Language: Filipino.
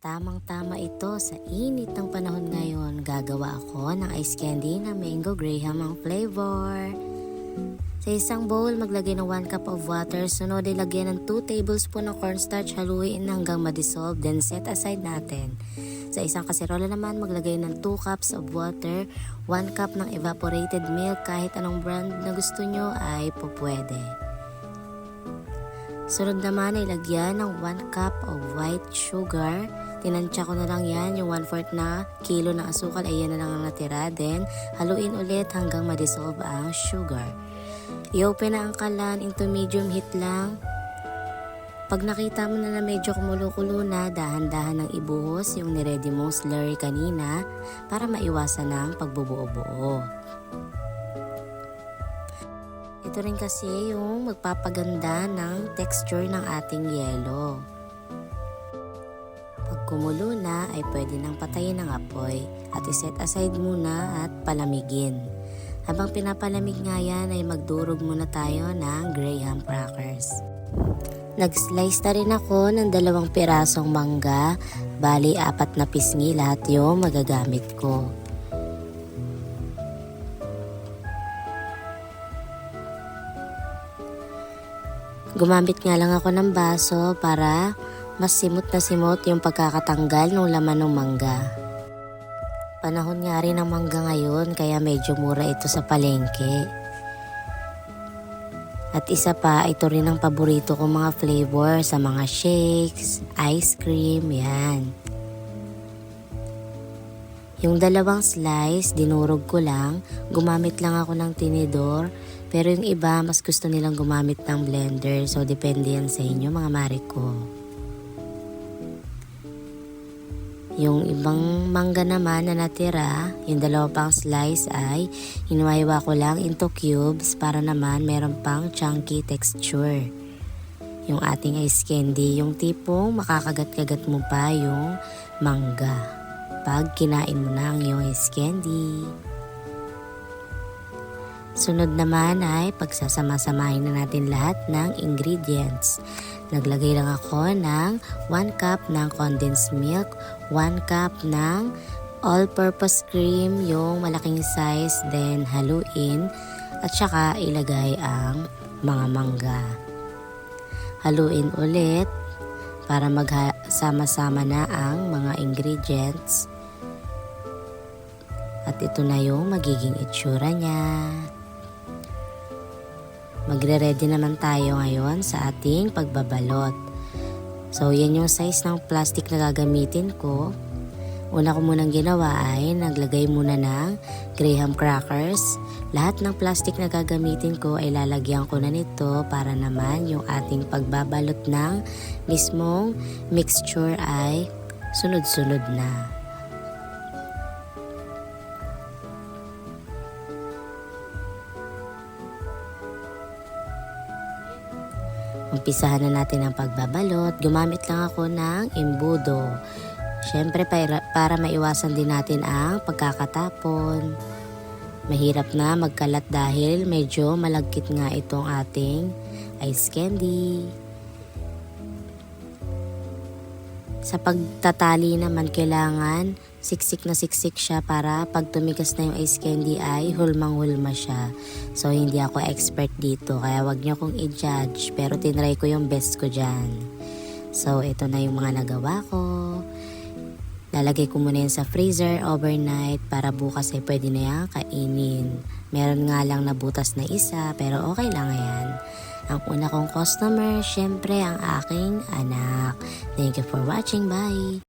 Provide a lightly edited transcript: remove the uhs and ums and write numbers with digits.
Tamang-tama ito sa init ng panahon ngayon. Gagawa ako ng ice candy na mango graham ang flavor. Sa isang bowl, maglagay ng 1 cup of water. Sunod ay lagyan ng 2 tablespoon ng cornstarch. Haluin hanggang ma-dissolve, then set aside natin. Sa isang kaserola naman, maglagay ng 2 cups of water. 1 cup ng evaporated milk. Kahit anong brand na gusto nyo ay pupwede. Sunod naman ay lagyan ng 1 cup of white sugar. Tinansya ko na lang yan, yung 1/4 na kilo ng asukal ay yan na lang ang natira. Then, haluin ulit hanggang ma-dissolve ang sugar. I-open na ang kalan into medium heat lang. Pag nakita mo na medyo kumulo-kulo na, dahan-dahan ng ibuhos yung niready mong slurry kanina para maiwasan ang pagbubuo-buo. Ito rin kasi yung magpapaganda ng texture ng ating yelo. Pag kumulo na ay pwede nang patayin ang apoy at iset aside muna at palamigin. Habang pinapalamig nga yan ay magdurog muna tayo ng graham crackers. Nag-slice na rin ako ng 2 pirasong mangga, bali 4 na pisngi lahat yung magagamit ko. Gumamit nga lang ako ng baso para mas simot na simot yung pagkakatanggal ng laman ng mangga. Panahon nga rin ng mangga ngayon kaya medyo mura ito sa palengke. At isa pa, ito rin ang paborito kong mga flavor sa mga shakes, ice cream, yan. Yung 2 slice, dinurog ko lang, gumamit lang ako ng tinidor. Pero yung iba, mas gusto nilang gumamit ng blender. So, depende yan sa inyo mga mariko. Yung ibang mangga naman na natira, yung 2 pang slice ay hinuwa ko lang into cubes para naman meron pang chunky texture. Yung ating ice candy, yung tipong makakagat-kagat mo pa yung mangga pag kinain mo na ang iyong ice candy. Sunod naman ay pagsasama-samahin na natin lahat ng ingredients. Naglagay lang ako ng 1 cup ng condensed milk, 1 cup ng all-purpose cream, yung malaking size, then haluin at saka ilagay ang mga mangga. Haluin ulit para magsama-sama na ang mga ingredients. At ito na yung magiging itsura niya. Magre-ready naman tayo ngayon sa ating pagbabalot. So, yan yung size ng plastic na gagamitin ko. Una ko munang ginawa ay naglagay muna ng graham crackers. Lahat ng plastic na gagamitin ko ay lalagyan ko na nito para naman yung ating pagbabalot ng mismong mixture ay sunod-sunod na. Umpisahan na natin ang pagbabalot. Gumamit lang ako ng embudo. Siyempre para maiwasan din natin ang pagkakatapon. Mahirap na magkalat dahil medyo malagkit nga itong ating ice candy. Sa pagtatali naman kailangan siksik na siksik siya para pag tumigas na yung ice candy ay hulmang-hulma siya. So hindi ako expert dito kaya wag niyo kong i-judge pero tinry ko yung best ko dyan. So ito na yung mga nagawa ko. Lalagay ko muna yan sa freezer overnight para bukas ay pwede na yan kainin. Meron nga lang nabutas na isa pero okay lang yan. Ang una kong customer, syempre ang aking anak. Thank you for watching. Bye!